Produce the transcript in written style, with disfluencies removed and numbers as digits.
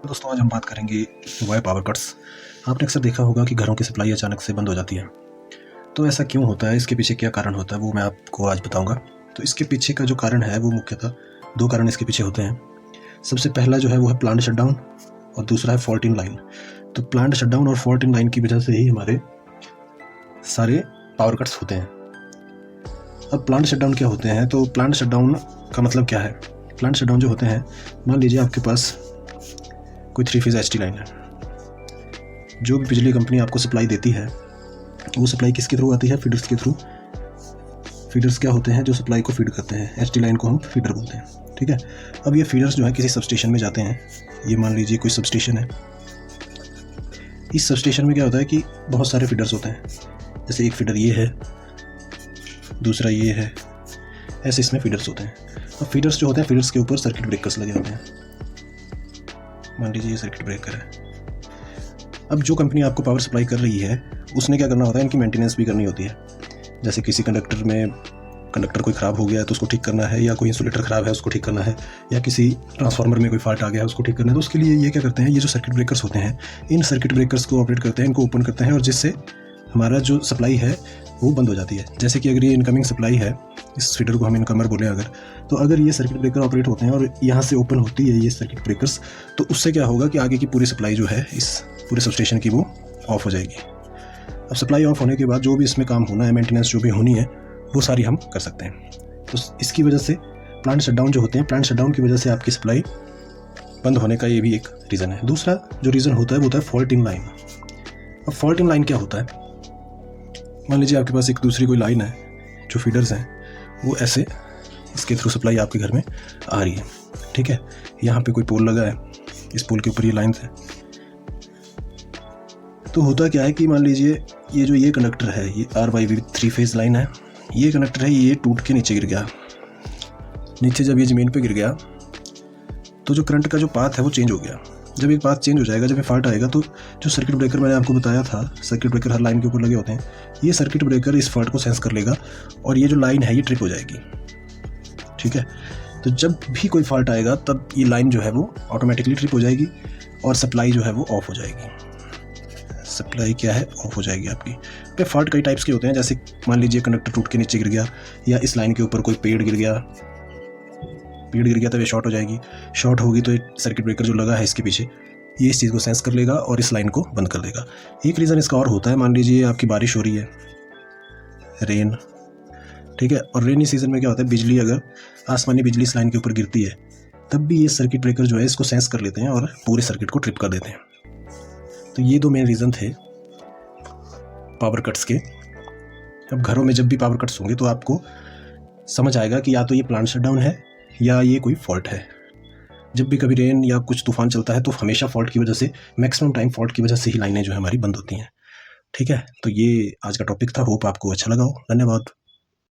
दोस्तों आज हम बात करेंगे वाई पावर कट्स। आपने अक्सर देखा होगा कि घरों की सप्लाई अचानक से बंद हो जाती है। तो ऐसा क्यों होता है, इसके पीछे क्या कारण होता है, वो मैं आपको आज बताऊंगा। तो इसके पीछे का जो कारण है वो मुख्यतः दो कारण इसके पीछे होते हैं। सबसे पहला जो है वो है प्लांट शटडाउन और दूसरा है फॉल्ट इन लाइन। तो प्लांट शटडाउन और फॉल्ट इन लाइन की वजह से ही हमारे सारे पावर कट्स होते हैं। अब प्लांट शटडाउन क्या होते हैं, तो प्लांट शटडाउन का मतलब क्या है। प्लांट शटडाउन जो होते हैं, मान लीजिए आपके पास कोई 3 फेज एचटी लाइन है। जो भी बिजली कंपनी आपको सप्लाई देती है वो सप्लाई किसके थ्रू आती है, फीडर्स के थ्रू। फीडर्स क्या होते हैं, जो सप्लाई को फीड करते हैं। एचटी लाइन को हम फीडर बोलते हैं, ठीक है। अब ये फीडर्स जो है किसी सबस्टेशन में जाते हैं। ये मान लीजिए कोई सबस्टेशन है। इस सबस्टेशन में क्या होता है कि बहुत सारे फीडर्स होते हैं। जैसे एक फीडर ये है, दूसरा ये है, ऐसे इसमें फीडर्स होते हैं। अब फीडर्स जो होते हैं, फीडर्स के ऊपर सर्किट ब्रेकर्स लगे होते हैं। मान लीजिए ये सर्किट ब्रेकर है। अब जो कंपनी आपको पावर सप्लाई कर रही है उसने क्या करना होता है, इनकी मेंटेनेंस भी करनी होती है। जैसे किसी कंडक्टर कोई ख़राब हो गया है तो उसको ठीक करना है, या कोई इंसुलेटर ख़राब है उसको ठीक करना है, या किसी ट्रांसफार्मर में कोई फॉल्ट आ गया है उसको ठीक करना है। तो उसके लिए ये क्या करते हैं, ये जो सर्किट ब्रेकर्स होते हैं, इन सर्किट ब्रेकर्स को ऑपरेट करते हैं, इनको ओपन करते हैं, और जिससे हमारा जो सप्लाई है वो बंद हो जाती है। जैसे कि अगर ये इनकमिंग सप्लाई है, इस फीडर को हम इनकमर बोलें अगर, तो अगर ये सर्किट ब्रेकर ऑपरेट होते हैं और यहाँ से ओपन होती है ये सर्किट ब्रेकर्स, तो उससे क्या होगा कि आगे की पूरी सप्लाई जो है इस पूरे सबस्टेशन की वो ऑफ हो जाएगी। अब सप्लाई ऑफ होने के बाद जो भी इसमें काम होना है, मेंटेनेंस जो भी होनी है, वो सारी हम कर सकते हैं। तो इसकी वजह से प्लांट शटडाउन जो होते हैं, प्लांट शटडाउन की वजह से आपकी सप्लाई बंद होने का ये भी एक रीज़न है। दूसरा जो रीज़न होता है वो होता है फॉल्ट इन लाइन। अब फॉल्ट इन लाइन क्या होता है, मान लीजिए आपके पास एक दूसरी कोई लाइन है, जो फीडर्स हैं वो ऐसे इसके थ्रू सप्लाई आपके घर में आ रही है, ठीक है। यहाँ पे कोई पोल लगा है, इस पोल के ऊपर ये लाइन्स है। तो होता क्या है कि मान लीजिए ये जो ये कंडक्टर है, ये RYV 3 फेज लाइन है। ये कंडक्टर है, ये टूट के नीचे गिर गया। नीचे जब ये ज़मीन पे गिर गया तो जो करंट का जो पाथ है वो चेंज हो गया। जब एक पाथ चेंज हो जाएगा, जब ये फॉल्ट आएगा, तो जो सर्किट ब्रेकर मैंने आपको बताया था, सर्किट ब्रेकर हर लाइन के ऊपर लगे होते हैं, ये सर्किट ब्रेकर इस फॉल्ट को सेंस कर लेगा और ये जो लाइन है ये ट्रिप हो जाएगी, ठीक है। तो जब भी कोई फॉल्ट आएगा तब ये लाइन जो है वो ऑटोमेटिकली ट्रिप हो जाएगी और सप्लाई जो है वो ऑफ हो जाएगी। सप्लाई क्या है, ऑफ हो जाएगी आपकी। पे फॉल्ट कई टाइप्स के होते हैं। जैसे मान लीजिए कंडक्टर टूट के नीचे गिर गया, या इस लाइन के ऊपर कोई पेड़ गिर गया तो ये शॉर्ट हो जाएगी। शॉर्ट होगी तो सर्किट ब्रेकर जो लगा है इसके पीछे, ये इस चीज़ को सेंस कर लेगा और इस लाइन को बंद कर देगा। एक रीज़न इसका और होता है, मान लीजिए आपकी बारिश हो रही है, रेन, ठीक है। और रेनी सीजन में क्या होता है, बिजली अगर आसमानी बिजली इस लाइन के ऊपर गिरती है तब भी ये सर्किट ब्रेकर जो है इसको सेंस कर लेते हैं और पूरे सर्किट को ट्रिप कर देते हैं। तो ये दो मेन रीज़न थे पावर कट्स के। अब घरों में जब भी पावर कट्स होंगे तो आपको समझ आएगा कि या तो ये प्लांट शटडाउन है या ये कोई फॉल्ट है। जब भी कभी रेन या कुछ तूफान चलता है तो हमेशा फॉल्ट की वजह से, मैक्सिमम टाइम फॉल्ट की वजह से ही लाइनें जो है हमारी बंद होती हैं, ठीक है। तो ये आज का टॉपिक था। होप आपको अच्छा लगा हो। धन्यवाद।